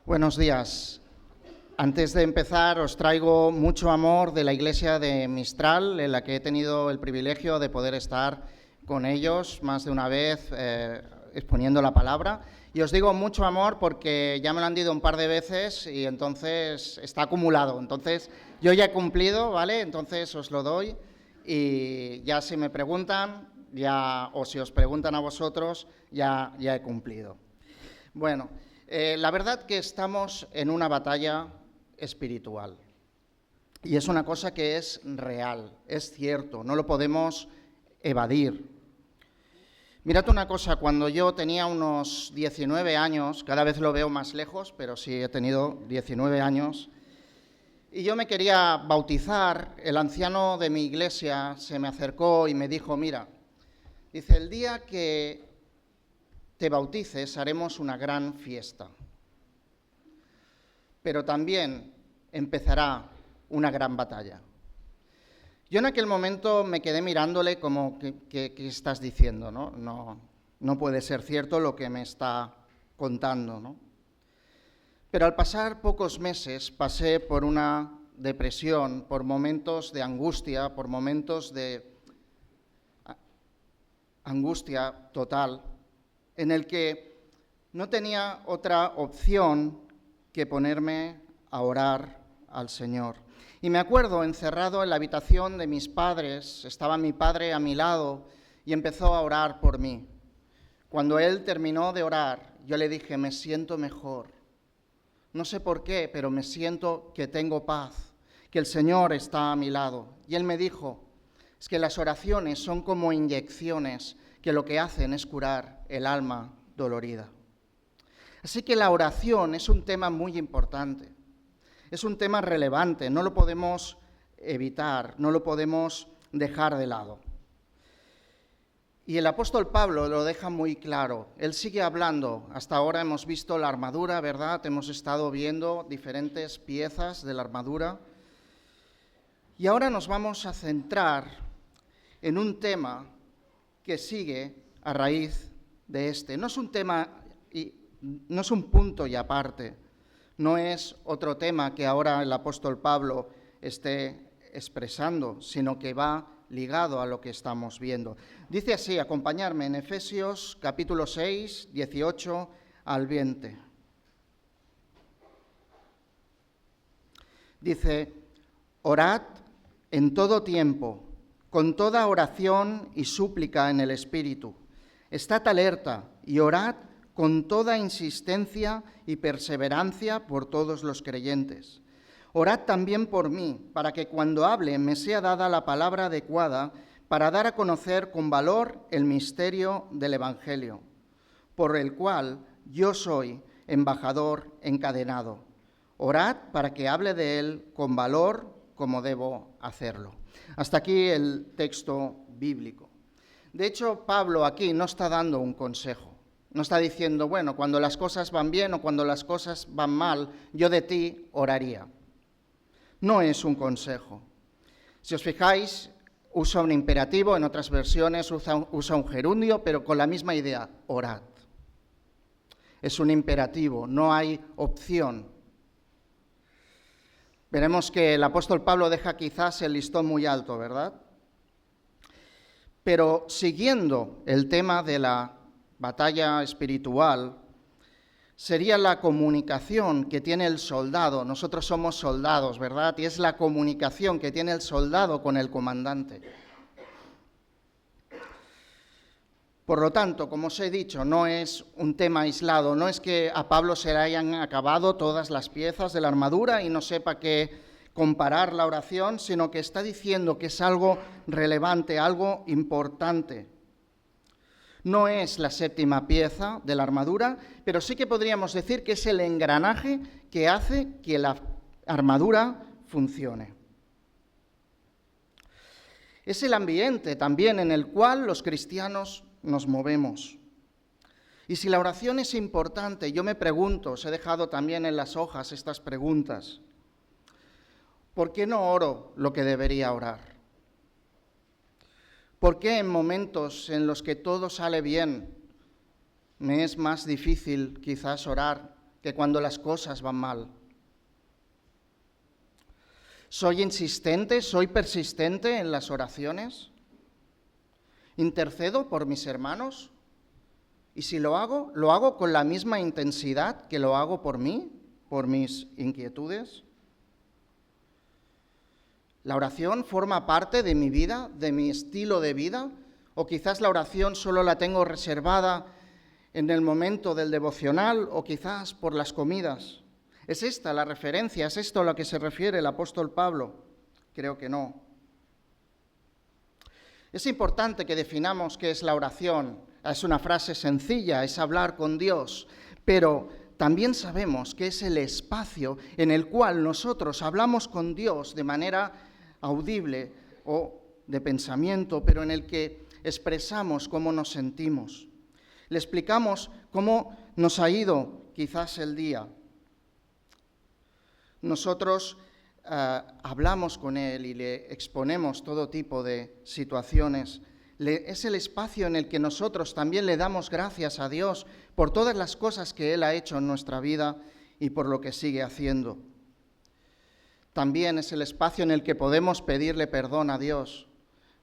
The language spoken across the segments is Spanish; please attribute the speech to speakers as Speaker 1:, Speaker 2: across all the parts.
Speaker 1: Buenos días. Antes de empezar, os traigo mucho amor de la iglesia de Mistral, en la que he tenido el privilegio de poder estar con ellos más de una vez exponiendo la palabra. Y os digo mucho amor porque ya me lo han dicho un par de veces y entonces está acumulado. Entonces yo ya he cumplido, ¿vale? Entonces os lo doy y ya si me preguntan, o si os preguntan a vosotros, ya he cumplido. Bueno, la verdad que estamos en una batalla espiritual y es una cosa que es real, es cierto, no lo podemos evadir. Mirad una cosa, cuando yo tenía unos 19 años, cada vez lo veo más lejos, pero sí he tenido 19 años, y yo me quería bautizar, el anciano de mi iglesia se me acercó y me dijo, mira, dice, el día que te bautices haremos una gran fiesta, pero también empezará una gran batalla. Yo en aquel momento me quedé mirándole como, ¿qué estás diciendo? No puede ser cierto lo que me está contando, ¿no? Pero al pasar pocos meses pasé por una depresión, por momentos de angustia, por momentos de angustia total, en el que no tenía otra opción que ponerme a orar al Señor. Y me acuerdo, encerrado en la habitación de mis padres, estaba mi padre a mi lado y empezó a orar por mí. Cuando él terminó de orar, yo le dije, me siento mejor. No sé por qué, pero me siento que tengo paz, que el Señor está a mi lado. Y él me dijo, es que las oraciones son como inyecciones que lo que hacen es curar el alma dolorida. Así que la oración es un tema muy importante, es un tema relevante, no lo podemos evitar, no lo podemos dejar de lado. Y el apóstol Pablo lo deja muy claro, él sigue hablando, hasta ahora hemos visto la armadura, ¿verdad? Hemos estado viendo diferentes piezas de la armadura y ahora nos vamos a centrar en un tema que sigue a raíz de este. No es un tema, no es un punto y aparte, no es otro tema que ahora el apóstol Pablo esté expresando, sino que va ligado a lo que estamos viendo. Dice así, acompañarme en Efesios capítulo 6, 18 al 20. Dice, orad en todo tiempo, con toda oración y súplica en el Espíritu. Estad alerta y orad con toda insistencia y perseverancia por todos los creyentes. Orad también por mí, para que cuando hable me sea dada la palabra adecuada para dar a conocer con valor el misterio del Evangelio, por el cual yo soy embajador encadenado. Orad para que hable de él con valor como debo hacerlo. Hasta aquí el texto bíblico. De hecho, Pablo aquí no está dando un consejo. No está diciendo, bueno, cuando las cosas van bien o cuando las cosas van mal, yo de ti oraría. No es un consejo. Si os fijáis, usa un imperativo, en otras versiones usa un gerundio, pero con la misma idea, orad. Es un imperativo, no hay opción. Veremos que el apóstol Pablo deja quizás el listón muy alto, ¿verdad? Pero siguiendo el tema de la batalla espiritual, sería la comunicación que tiene el soldado. Nosotros somos soldados, ¿verdad? Y es la comunicación que tiene el soldado con el comandante. Por lo tanto, como os he dicho, no es un tema aislado, no es que a Pablo se le hayan acabado todas las piezas de la armadura y no sepa qué comparar la oración, sino que está diciendo que es algo relevante, algo importante. No es la séptima pieza de la armadura, pero sí que podríamos decir que es el engranaje que hace que la armadura funcione. Es el ambiente también en el cual los cristianos nos movemos. Y si la oración es importante, yo me pregunto, os he dejado también en las hojas estas preguntas, ¿por qué no oro lo que debería orar? ¿Por qué en momentos en los que todo sale bien me es más difícil quizás orar que cuando las cosas van mal. ¿Soy insistente, soy persistente en las oraciones? ¿Intercedo por mis hermanos? Y si lo hago con la misma intensidad que lo hago por mí, por mis inquietudes. ¿La oración forma parte de mi vida, de mi estilo de vida? ¿O quizás la oración solo la tengo reservada en el momento del devocional o quizás por las comidas? ¿Es esta la referencia? ¿Es esto a lo que se refiere el apóstol Pablo? Creo que no. Es importante que definamos qué es la oración. Es una frase sencilla, es hablar con Dios, pero también sabemos que es el espacio en el cual nosotros hablamos con Dios de manera audible o de pensamiento, pero en el que expresamos cómo nos sentimos. Le explicamos cómo nos ha ido quizás el día. Nosotros hablamos con Él y le exponemos todo tipo de situaciones. Es el espacio en el que nosotros también le damos gracias a Dios por todas las cosas que Él ha hecho en nuestra vida y por lo que sigue haciendo. También es el espacio en el que podemos pedirle perdón a Dios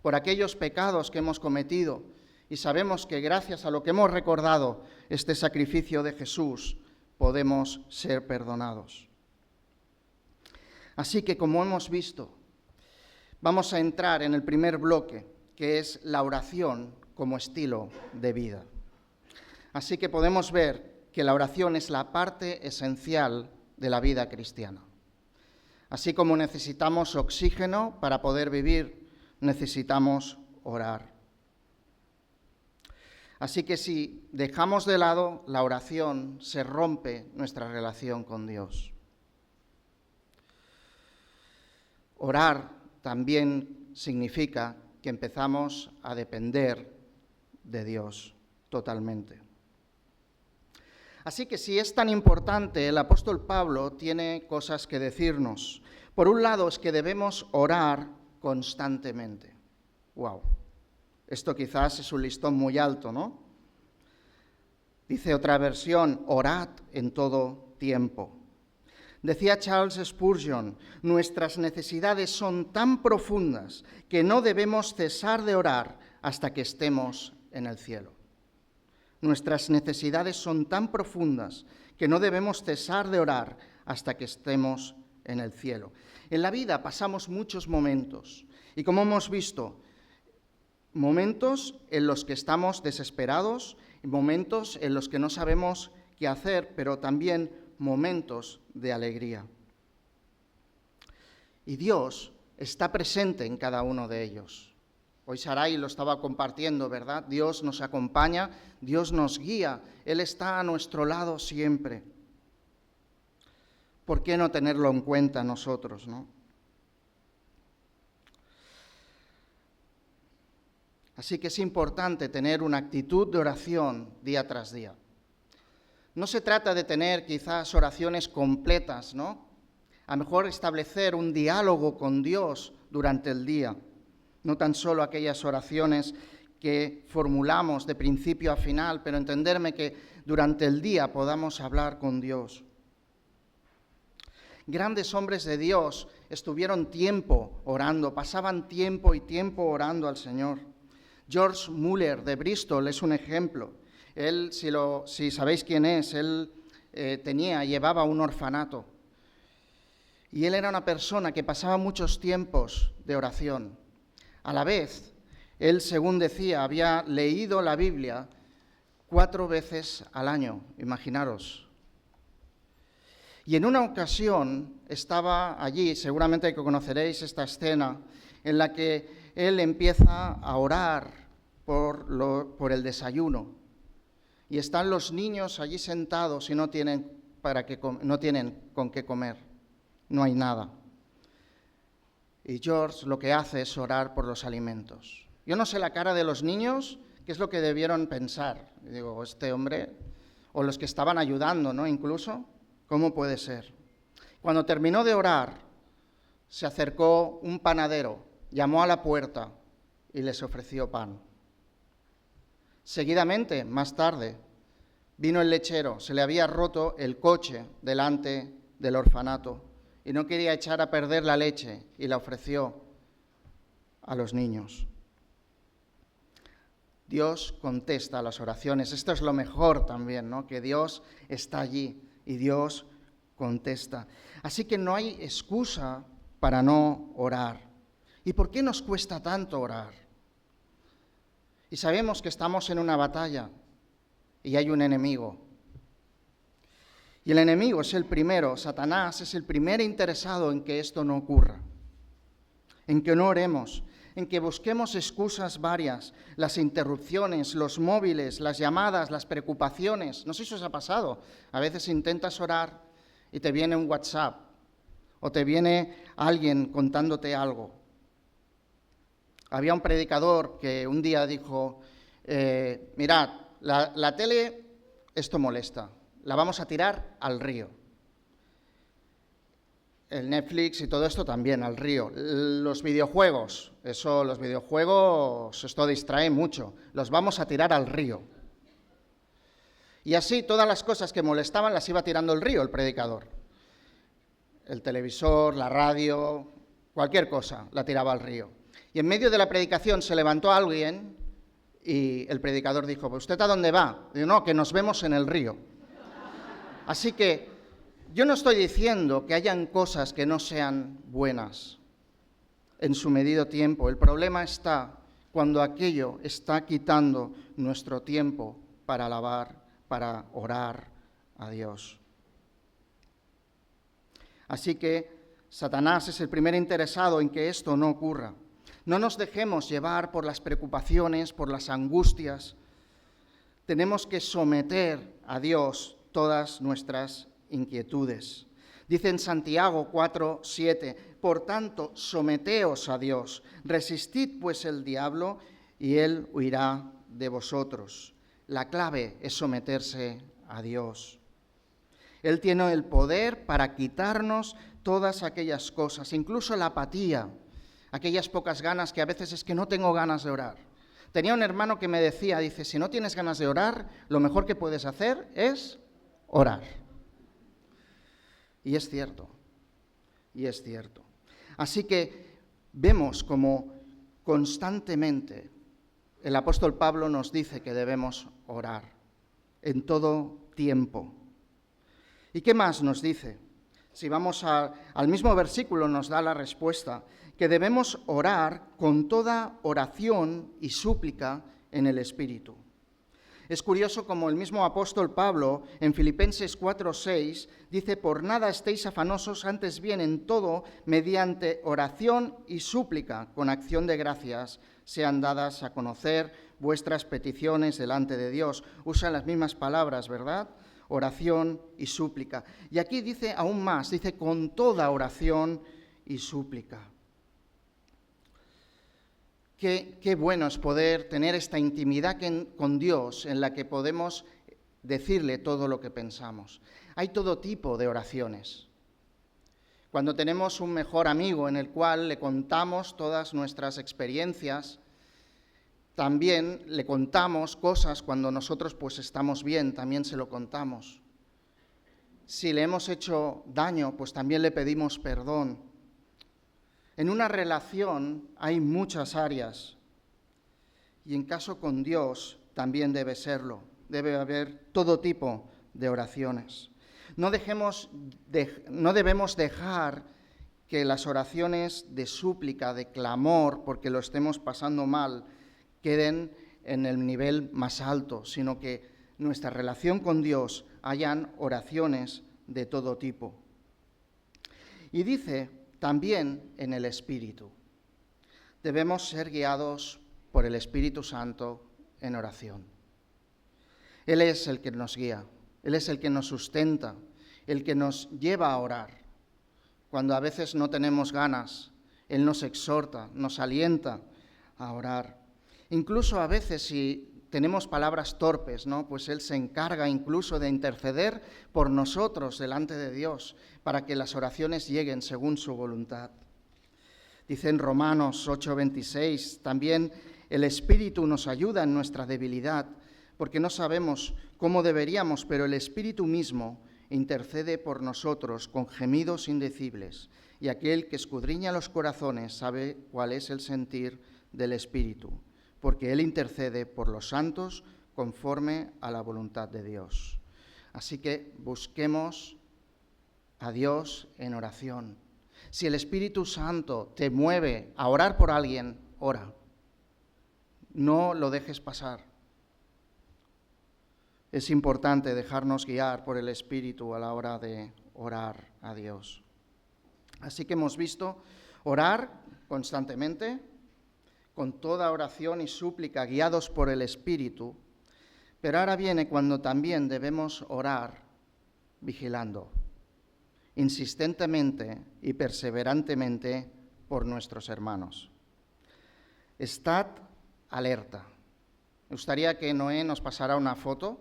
Speaker 1: por aquellos pecados que hemos cometido y sabemos que gracias a lo que hemos recordado, este sacrificio de Jesús, podemos ser perdonados. Así que, como hemos visto, vamos a entrar en el primer bloque, que es la oración como estilo de vida. Así que podemos ver que la oración es la parte esencial de la vida cristiana. Así como necesitamos oxígeno para poder vivir, necesitamos orar. Así que si dejamos de lado la oración, se rompe nuestra relación con Dios. Orar también significa que empezamos a depender de Dios totalmente. Así que si es tan importante, el apóstol Pablo tiene cosas que decirnos. Por un lado es que debemos orar constantemente. ¡Wow! Esto quizás es un listón muy alto, ¿no? Dice otra versión, orad en todo tiempo. Decía Charles Spurgeon, nuestras necesidades son tan profundas que no debemos cesar de orar hasta que estemos en el cielo. Nuestras necesidades son tan profundas que no debemos cesar de orar hasta que estemos en el cielo. En la vida pasamos muchos momentos y como hemos visto, momentos en los que estamos desesperados, momentos en los que no sabemos qué hacer, pero también momentos de alegría. Y Dios está presente en cada uno de ellos. Hoy Sarai lo estaba compartiendo, ¿verdad? Dios nos acompaña, Dios nos guía, Él está a nuestro lado siempre. ¿Por qué no tenerlo en cuenta nosotros, no? Así que es importante tener una actitud de oración día tras día. No se trata de tener quizás oraciones completas, ¿no? A lo mejor establecer un diálogo con Dios durante el día, no tan solo aquellas oraciones que formulamos de principio a final, pero entenderme que durante el día podamos hablar con Dios. Grandes hombres de Dios estuvieron tiempo orando, pasaban tiempo y tiempo orando al Señor. George Muller de Bristol es un ejemplo. Él, si sabéis quién es, él llevaba un orfanato. Y él era una persona que pasaba muchos tiempos de oración. A la vez, él, según decía, había leído la Biblia 4 veces al año, imaginaros. Y en una ocasión estaba allí, seguramente que conoceréis esta escena, en la que él empieza a orar por el desayuno. Y están los niños allí sentados y no tienen con qué comer, no hay nada. Y George lo que hace es orar por los alimentos. Yo no sé la cara de los niños, qué es lo que debieron pensar. Digo, este hombre, o los que estaban ayudando, ¿no? Incluso, ¿cómo puede ser? Cuando terminó de orar, se acercó un panadero, llamó a la puerta y les ofreció pan. Seguidamente, más tarde, Vino el lechero, se le había roto el coche delante del orfanato y no quería echar a perder la leche y la ofreció a los niños. Dios contesta las oraciones. Esto es lo mejor también, ¿no? Que Dios está allí y Dios contesta. Así que no hay excusa para no orar. ¿Y por qué nos cuesta tanto orar? Y sabemos que estamos en una batalla y hay un enemigo. Y el enemigo es el primero, Satanás es el primer interesado en que esto no ocurra, en que no oremos, en que busquemos excusas varias, las interrupciones, los móviles, las llamadas, las preocupaciones. No sé si os ha pasado, a veces intentas orar y te viene un WhatsApp o te viene alguien contándote algo. Había un predicador que un día dijo, mirad, la tele, esto molesta, la vamos a tirar al río. El Netflix y todo esto también al río. Los videojuegos, esto distrae mucho, los vamos a tirar al río. Y así todas las cosas que molestaban las iba tirando al río el predicador. El televisor, la radio, cualquier cosa la tiraba al río. Y en medio de la predicación se levantó alguien y el predicador dijo, ¿usted a dónde va? Digo, no, que nos vemos en el río. Así que yo no estoy diciendo que hayan cosas que no sean buenas en su medido tiempo. El problema está cuando aquello está quitando nuestro tiempo para alabar, para orar a Dios. Así que Satanás es el primer interesado en que esto no ocurra. No nos dejemos llevar por las preocupaciones, por las angustias. Tenemos que someter a Dios todas nuestras inquietudes. Dice en Santiago 4:7, por tanto, someteos a Dios, resistid pues el diablo y él huirá de vosotros. La clave es someterse a Dios. Él tiene el poder para quitarnos todas aquellas cosas, incluso la apatía, aquellas pocas ganas que a veces es que no tengo ganas de orar. Tenía un hermano que me decía, dice, si no tienes ganas de orar, lo mejor que puedes hacer es orar. Y es cierto, Así que vemos como constantemente el apóstol Pablo nos dice que debemos orar en todo tiempo. ¿Y qué más nos dice? Si vamos al mismo versículo nos da la respuesta, que debemos orar con toda oración y súplica en el Espíritu. Es curioso como el mismo apóstol Pablo en Filipenses 4:6 dice, por nada estéis afanosos, antes bien en todo, mediante oración y súplica, con acción de gracias, sean dadas a conocer vuestras peticiones delante de Dios. Usan las mismas palabras, ¿verdad? Oración y súplica. Y aquí dice aún más, dice con toda oración y súplica. Qué bueno es poder tener esta intimidad con Dios en la que podemos decirle todo lo que pensamos. Hay todo tipo de oraciones. Cuando tenemos un mejor amigo en el cual le contamos todas nuestras experiencias, también le contamos cosas cuando nosotros pues estamos bien, también se lo contamos. Si le hemos hecho daño, pues también le pedimos perdón. En una relación hay muchas áreas y en caso con Dios también debe serlo. Debe haber todo tipo de oraciones. No debemos dejar que las oraciones de súplica, de clamor, porque lo estemos pasando mal, queden en el nivel más alto, sino que nuestra relación con Dios hayan oraciones de todo tipo. Y dice también en el Espíritu. Debemos ser guiados por el Espíritu Santo en oración. Él es el que nos guía, Él es el que nos sustenta, el que nos lleva a orar. Cuando a veces no tenemos ganas, Él nos exhorta, nos alienta a orar. Incluso a veces si tenemos palabras torpes, ¿no? Pues Él se encarga incluso de interceder por nosotros delante de Dios para que las oraciones lleguen según su voluntad. Dice en Romanos 8:26, también el Espíritu nos ayuda en nuestra debilidad, porque no sabemos cómo deberíamos, pero el Espíritu mismo intercede por nosotros con gemidos indecibles, y aquel que escudriña los corazones sabe cuál es el sentir del Espíritu, porque Él intercede por los santos conforme a la voluntad de Dios. Así que busquemos a Dios en oración. Si el Espíritu Santo te mueve a orar por alguien, ora. No lo dejes pasar. Es importante dejarnos guiar por el Espíritu a la hora de orar a Dios. Así que hemos visto orar constantemente, con toda oración y súplica, guiados por el Espíritu, pero ahora viene cuando también debemos orar vigilando, insistentemente y perseverantemente por nuestros hermanos. Estad alerta. Me gustaría que Noé nos pasara una foto.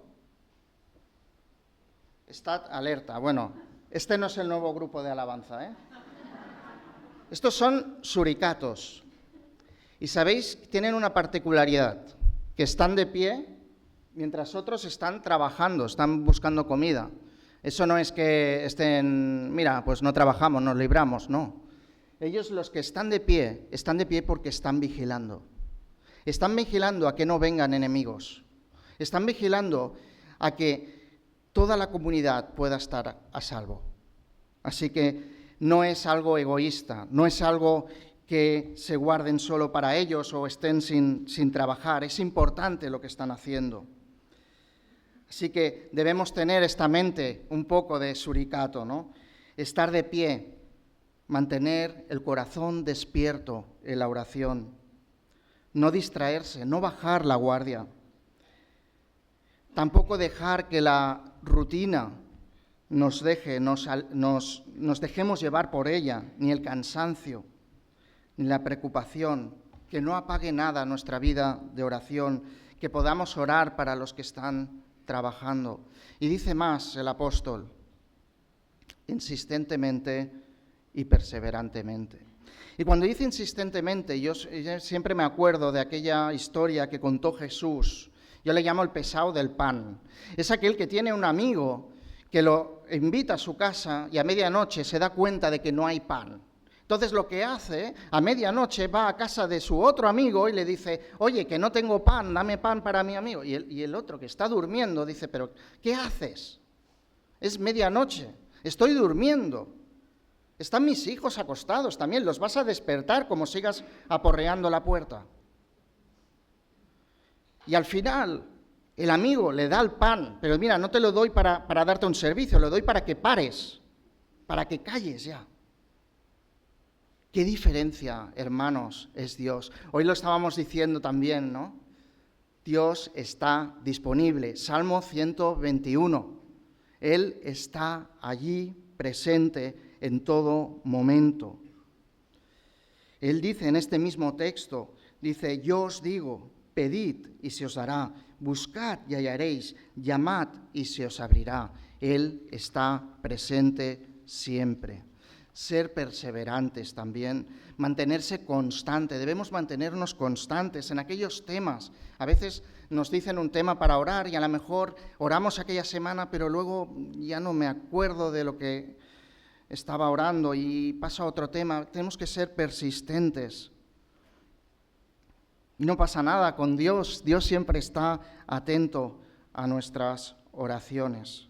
Speaker 1: Estad alerta. Bueno, este no es el nuevo grupo de alabanza, ¿eh? Estos son suricatos. Y sabéis, tienen una particularidad, que están de pie mientras otros están trabajando, están buscando comida. Eso no es que estén, mira, pues no trabajamos, nos libramos, no. Ellos, los que están de pie porque están vigilando. Están vigilando a que no vengan enemigos. Están vigilando a que toda la comunidad pueda estar a salvo. Así que no es algo egoísta, no es algo que se guarden solo para ellos o estén sin trabajar. Es importante lo que están haciendo. Así que debemos tener esta mente un poco de suricato, ¿no? Estar de pie, mantener el corazón despierto en la oración, no distraerse, no bajar la guardia. Tampoco dejar que la rutina nos dejemos llevar por ella, ni el cansancio, ni la preocupación, que no apague nada nuestra vida de oración, que podamos orar para los que están trabajando. Y dice más el apóstol, insistentemente y perseverantemente. Y cuando dice insistentemente, yo siempre me acuerdo de aquella historia que contó Jesús. Yo le llamo el pesado del pan. Es aquel que tiene un amigo que lo invita a su casa y a medianoche se da cuenta de que no hay pan. Entonces lo que hace, a medianoche va a casa de su otro amigo y le dice, oye, que no tengo pan, dame pan para mi amigo. Y el otro que está durmiendo dice, pero ¿qué haces? Es medianoche, estoy durmiendo. Están mis hijos acostados también, los vas a despertar como sigas aporreando la puerta. Y al final, el amigo le da el pan, pero mira, no te lo doy para darte un servicio, lo doy para que pares, para que calles ya. ¿Qué diferencia, hermanos, es Dios? Hoy lo estábamos diciendo también, ¿no? Dios está disponible. Salmo 121. Él está allí presente en todo momento. Él dice en este mismo texto, dice, yo os digo, pedid y se os dará, buscad y hallaréis, llamad y se os abrirá. Él está presente siempre. Ser perseverantes también, mantenerse constante. Debemos mantenernos constantes en aquellos temas. A veces nos dicen un tema para orar y a lo mejor oramos aquella semana, pero luego ya no me acuerdo de lo que estaba orando y pasa a otro tema. Tenemos que ser persistentes. Y no pasa nada con Dios. Dios siempre está atento a nuestras oraciones.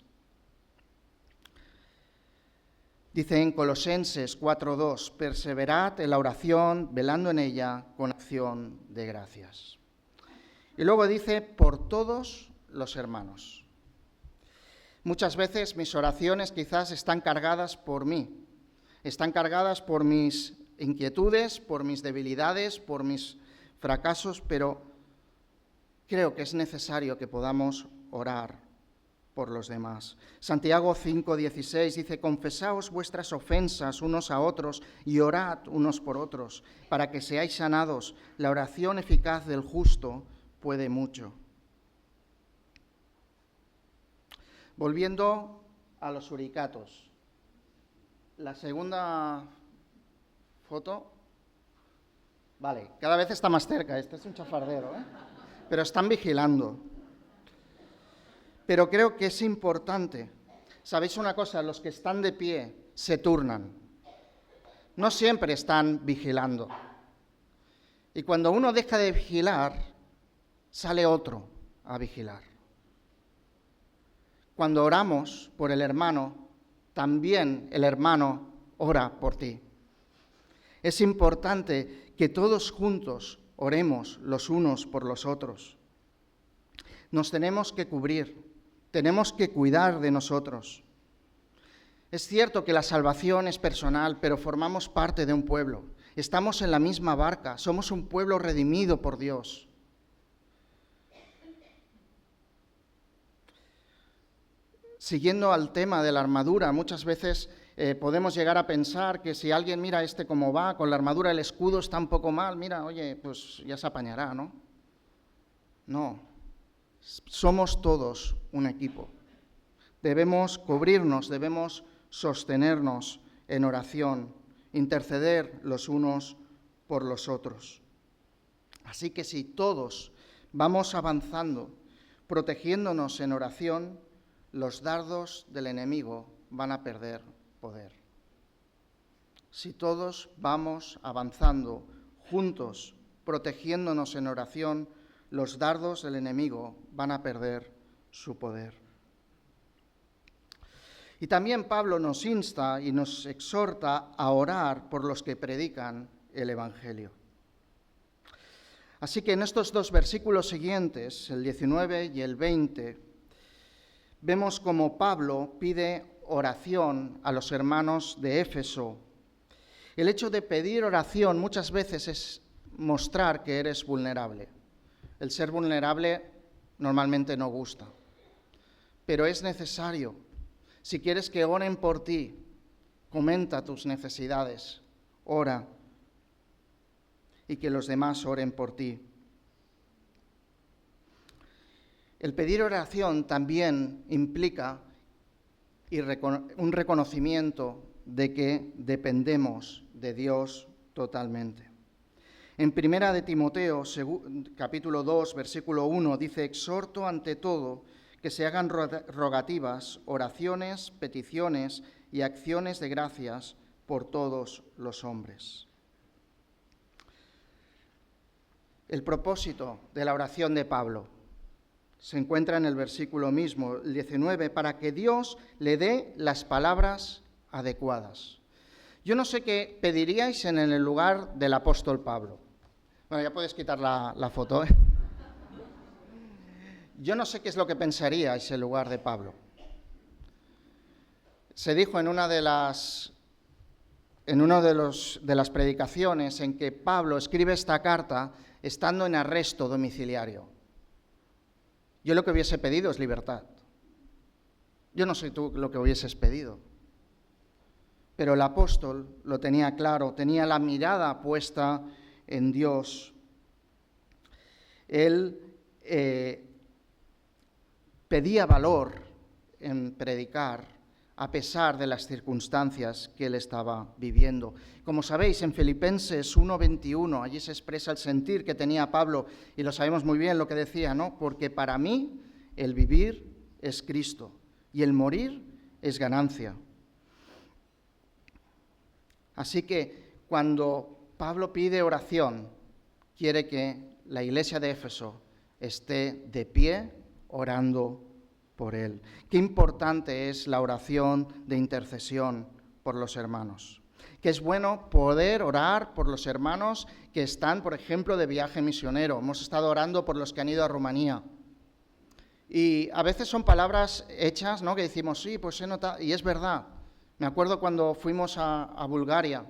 Speaker 1: Dice en Colosenses 4:2, perseverad en la oración, velando en ella con acción de gracias. Y luego dice, por todos los hermanos. Muchas veces mis oraciones quizás están cargadas por mí, están cargadas por mis inquietudes, por mis debilidades, por mis fracasos, pero creo que es necesario que podamos orar por los demás. Santiago 5:16 dice, confesaos vuestras ofensas unos a otros y orad unos por otros, para que seáis sanados. La oración eficaz del justo puede mucho. Volviendo a los suricatos. La segunda foto. Vale, cada vez está más cerca, este es un chafardero, ¿eh? Pero están vigilando. Pero creo que es importante. ¿Sabéis una cosa? Los que están de pie se turnan. No siempre están vigilando. Y cuando uno deja de vigilar, sale otro a vigilar. Cuando oramos por el hermano, también el hermano ora por ti. Es importante que todos juntos oremos los unos por los otros. Nos tenemos que cubrir, tenemos que cuidar de nosotros. Es cierto que la salvación es personal, pero formamos parte de un pueblo. Estamos en la misma barca, somos un pueblo redimido por Dios. Siguiendo al tema de la armadura, muchas veces podemos llegar a pensar que si alguien mira cómo va, con la armadura, el escudo está un poco mal, mira, oye, pues ya se apañará, ¿no? No, somos todos un equipo. Debemos cubrirnos, debemos sostenernos en oración, interceder los unos por los otros. Así que si todos vamos avanzando, protegiéndonos en oración, los dardos del enemigo van a perder poder. Si todos vamos avanzando juntos, protegiéndonos en oración, los dardos del enemigo van a perder su poder. Y también Pablo nos insta y nos exhorta a orar por los que predican el Evangelio. Así que en estos dos versículos siguientes, el 19 y el 20, vemos cómo Pablo pide oración a los hermanos de Éfeso. El hecho de pedir oración muchas veces es mostrar que eres vulnerable. El ser vulnerable normalmente no gusta, pero es necesario. Si quieres que oren por ti, comenta tus necesidades, ora, y que los demás oren por ti. El pedir oración también implica un reconocimiento de que dependemos de Dios totalmente. En Primera de Timoteo, capítulo 2, versículo 1, dice: exhorto ante todo que se hagan rogativas, oraciones, peticiones y acciones de gracias por todos los hombres. El propósito de la oración de Pablo se encuentra en el versículo mismo, el 19, para que Dios le dé las palabras adecuadas. Yo no sé qué pediríais en el lugar del apóstol Pablo. Bueno, ya puedes quitar la foto, ¿eh? Yo no sé qué es lo que pensaríais en lugar de Pablo. Se dijo en una de las predicaciones en que Pablo escribe esta carta estando en arresto domiciliario. Yo lo que hubiese pedido es libertad. Yo no sé tú lo que hubieses pedido. Pero el apóstol lo tenía claro, tenía la mirada puesta en Dios. Él pedía valor en predicar a pesar de las circunstancias que él estaba viviendo. Como sabéis, en Filipenses 1:21, allí se expresa el sentir que tenía Pablo, y lo sabemos muy bien lo que decía, ¿no? Porque para mí el vivir es Cristo y el morir es ganancia. Así que cuando Pablo pide oración, quiere que la iglesia de Éfeso esté de pie orando por él. Qué importante es la oración de intercesión por los hermanos. Que es bueno poder orar por los hermanos que están, por ejemplo, de viaje misionero. Hemos estado orando por los que han ido a Rumanía. Y a veces son palabras hechas, ¿no? Que decimos, sí, pues se nota, y es verdad. Me acuerdo cuando fuimos a Bulgaria,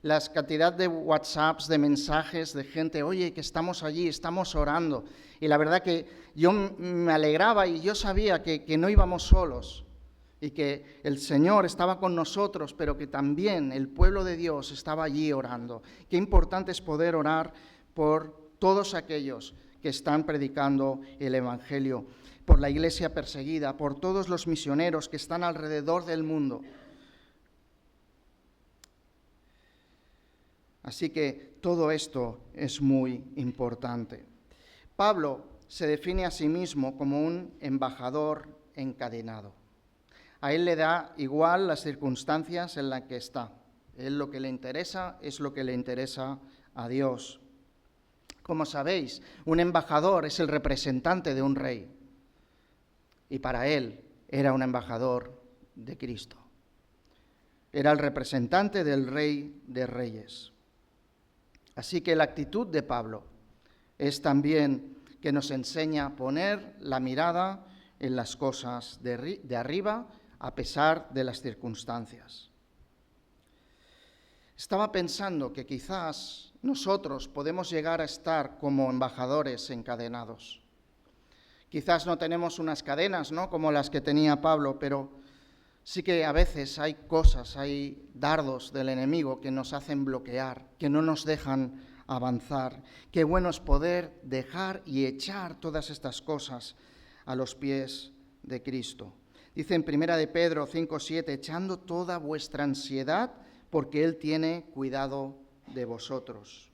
Speaker 1: la cantidad de WhatsApps, de mensajes de gente, oye, que estamos allí, estamos orando. Y la verdad que yo me alegraba y yo sabía que no íbamos solos y que el Señor estaba con nosotros, pero que también el pueblo de Dios estaba allí orando. Qué importante es poder orar por todos aquellos que están predicando el Evangelio, por la iglesia perseguida, por todos los misioneros que están alrededor del mundo. Así que todo esto es muy importante. Pablo se define a sí mismo como un embajador encadenado. A él le da igual las circunstancias en las que está. Él lo que le interesa es lo que le interesa a Dios. Como sabéis, un embajador es el representante de un rey. Y para él era un embajador de Cristo. Era el representante del Rey de Reyes. Así que la actitud de Pablo es también que nos enseña a poner la mirada en las cosas de arriba a pesar de las circunstancias. Estaba pensando que quizás nosotros podemos llegar a estar como embajadores encadenados. Quizás no tenemos unas cadenas, ¿no?, como las que tenía Pablo, pero sí que a veces hay cosas, hay dardos del enemigo que nos hacen bloquear, que no nos dejan avanzar. Qué bueno es poder dejar y echar todas estas cosas a los pies de Cristo. Dice en 1 de Pedro 5:7, echando toda vuestra ansiedad porque Él tiene cuidado de vosotros.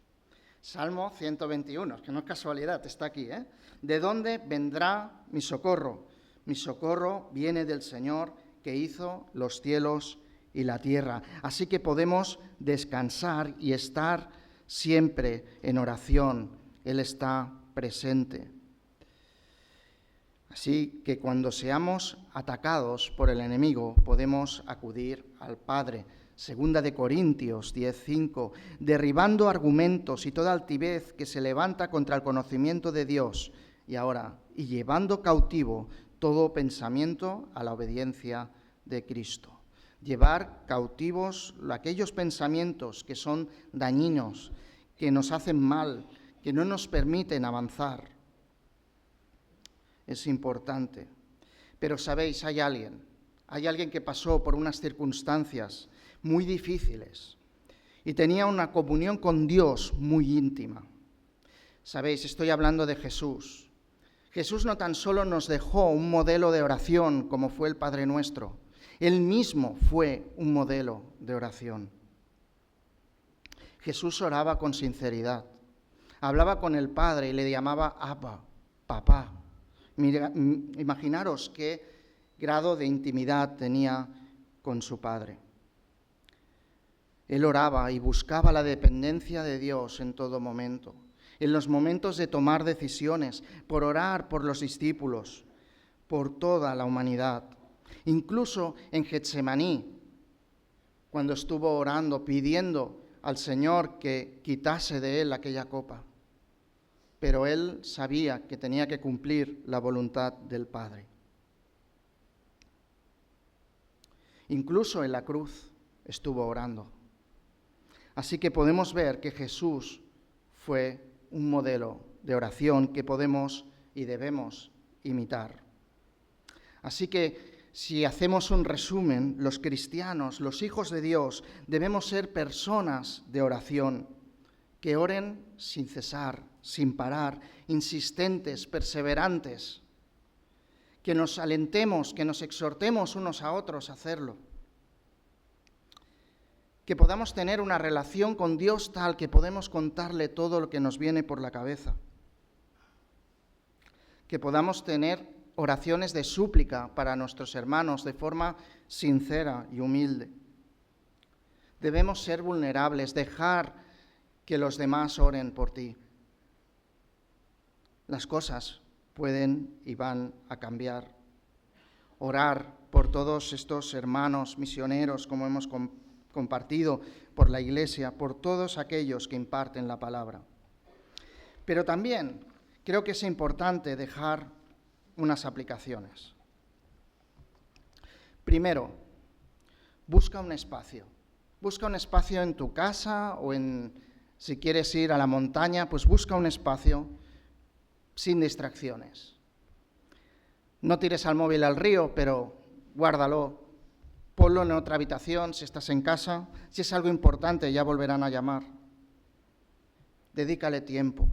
Speaker 1: Salmo 121, que no es casualidad, está aquí, ¿eh? ¿De dónde vendrá mi socorro? Mi socorro viene del Señor que hizo los cielos y la tierra. Así que podemos descansar y estar siempre en oración. Él está presente. Así que cuando seamos atacados por el enemigo, podemos acudir al Padre. 2 de Corintios 10:5, derribando argumentos y toda altivez que se levanta contra el conocimiento de Dios. Y ahora, y llevando cautivo todo pensamiento a la obediencia de Cristo. Llevar cautivos aquellos pensamientos que son dañinos, que nos hacen mal, que no nos permiten avanzar. Es importante. Pero sabéis, hay alguien que pasó por unas circunstancias muy difíciles y tenía una comunión con Dios muy íntima. Sabéis, estoy hablando de Jesús. Jesús no tan solo nos dejó un modelo de oración como fue el Padre Nuestro, Él mismo fue un modelo de oración. Jesús oraba con sinceridad, hablaba con el Padre y le llamaba Abba, papá. Imaginaros qué grado de intimidad tenía con su Padre. Él oraba y buscaba la dependencia de Dios en todo momento, en los momentos de tomar decisiones, por orar por los discípulos, por toda la humanidad. Incluso en Getsemaní, cuando estuvo orando, pidiendo al Señor que quitase de él aquella copa. Pero él sabía que tenía que cumplir la voluntad del Padre. Incluso en la cruz estuvo orando. Así que podemos ver que Jesús fue un modelo de oración que podemos y debemos imitar. Así que si hacemos un resumen, los cristianos, los hijos de Dios, debemos ser personas de oración, que oren sin cesar, sin parar, insistentes, perseverantes, que nos alentemos, que nos exhortemos unos a otros a hacerlo, que podamos tener una relación con Dios tal que podemos contarle todo lo que nos viene por la cabeza, que podamos tener oraciones de súplica para nuestros hermanos de forma sincera y humilde. Debemos ser vulnerables, dejar que los demás oren por ti. Las cosas pueden y van a cambiar. Orar por todos estos hermanos misioneros, como hemos compartido, por la Iglesia, por todos aquellos que imparten la palabra. Pero también creo que es importante dejar unas aplicaciones. Primero, busca un espacio. Busca un espacio en tu casa o si quieres ir a la montaña, pues busca un espacio sin distracciones. No tires al móvil al río, pero guárdalo. Ponlo en otra habitación si estás en casa. Si es algo importante, ya volverán a llamar. Dedícale tiempo.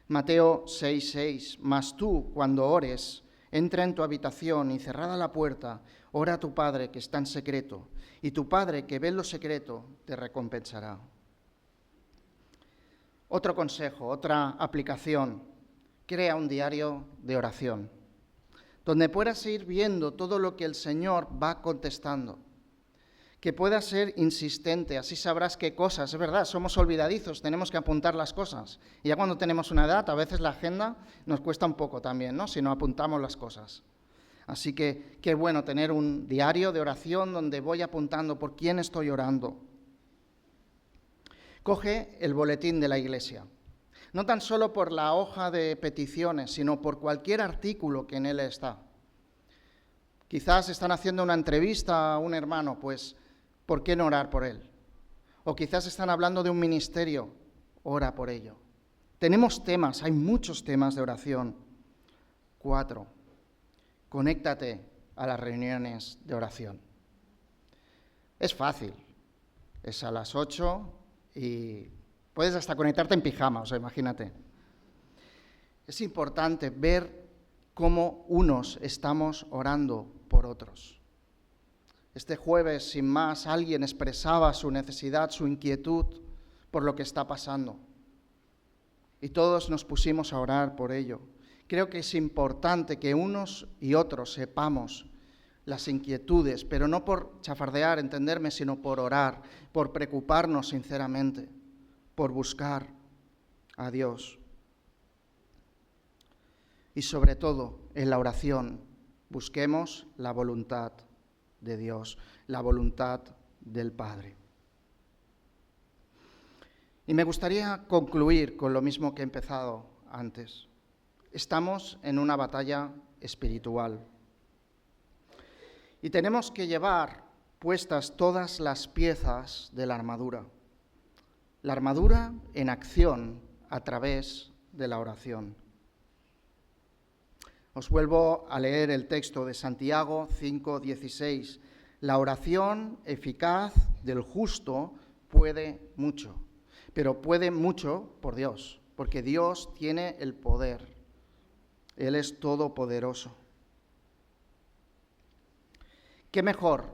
Speaker 1: Mateo 6:6, mas tú, cuando ores, entra en tu habitación y cerrada la puerta, ora a tu Padre que está en secreto, y tu Padre que ve en lo secreto te recompensará. Otro consejo, otra aplicación. crea un diario de oración, donde puedas ir viendo todo lo que el Señor va contestando, que puedas ser insistente, así sabrás qué cosas. Es verdad, somos olvidadizos, tenemos que apuntar las cosas. Y ya cuando tenemos una edad, a veces la agenda nos cuesta un poco también, ¿no? Si no apuntamos las cosas. Así que qué bueno tener un diario de oración donde voy apuntando por quién estoy orando. Coge el boletín de la Iglesia, no tan solo por la hoja de peticiones, sino por cualquier artículo que en él está. Quizás están haciendo una entrevista a un hermano, pues, ¿por qué no orar por él? O quizás están hablando de un ministerio, ora por ello. Tenemos temas, hay muchos temas de oración. 4, conéctate a las reuniones de oración. Es fácil, es a las 8 y puedes hasta conectarte en pijama, o sea, imagínate. Es importante ver cómo unos estamos orando por otros. Este jueves, sin más, alguien expresaba su necesidad, su inquietud por lo que está pasando. Y todos nos pusimos a orar por ello. Creo que es importante que unos y otros sepamos las inquietudes, pero no por chafardear, entenderme, sino por orar, por preocuparnos sinceramente, por buscar a Dios. Y sobre todo, en la oración, busquemos la voluntad de Dios, la voluntad del Padre. Y me gustaría concluir con lo mismo que he empezado antes. Estamos en una batalla espiritual y tenemos que llevar puestas todas las piezas de la armadura en acción a través de la oración. Os vuelvo a leer el texto de Santiago 5:16. La oración eficaz del justo puede mucho, pero puede mucho por Dios, porque Dios tiene el poder. Él es todopoderoso. ¿Qué mejor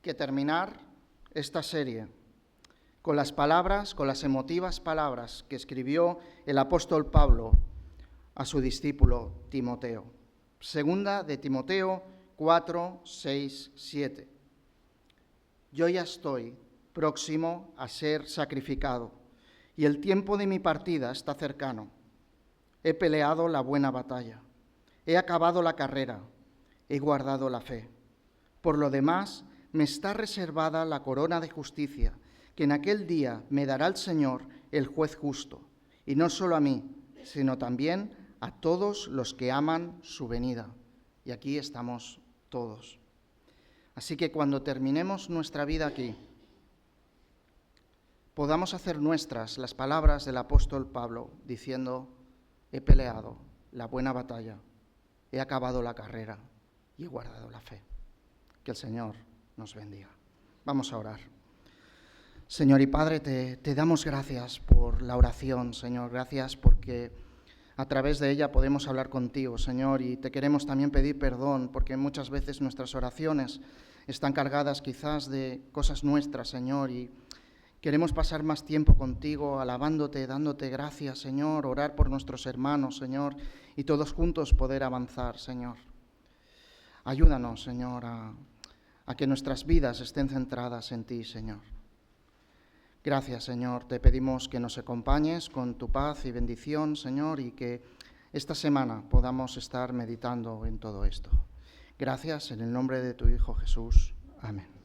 Speaker 1: que terminar esta serie con las palabras, con las emotivas palabras que escribió el apóstol Pablo a su discípulo Timoteo? Segunda de Timoteo 4, 6, 7. Yo ya estoy próximo a ser sacrificado y el tiempo de mi partida está cercano. He peleado la buena batalla, he acabado la carrera, he guardado la fe. Por lo demás, me está reservada la corona de justicia, que en aquel día me dará el Señor, el juez justo, y no solo a mí, sino también a todos los que aman su venida. Y aquí estamos todos. Así que cuando terminemos nuestra vida aquí, podamos hacer nuestras las palabras del apóstol Pablo, diciendo: he peleado la buena batalla, he acabado la carrera y he guardado la fe. Que el Señor nos bendiga. Vamos a orar. Señor y Padre, te damos gracias por la oración, Señor. Gracias porque a través de ella podemos hablar contigo, Señor, y te queremos también pedir perdón porque muchas veces nuestras oraciones están cargadas quizás de cosas nuestras, Señor, y queremos pasar más tiempo contigo, alabándote, dándote gracias, Señor, orar por nuestros hermanos, Señor, y todos juntos poder avanzar, Señor. Ayúdanos, Señor, a que nuestras vidas estén centradas en ti, Señor. Gracias, Señor. Te pedimos que nos acompañes con tu paz y bendición, Señor, y que esta semana podamos estar meditando en todo esto. Gracias en el nombre de tu Hijo Jesús. Amén.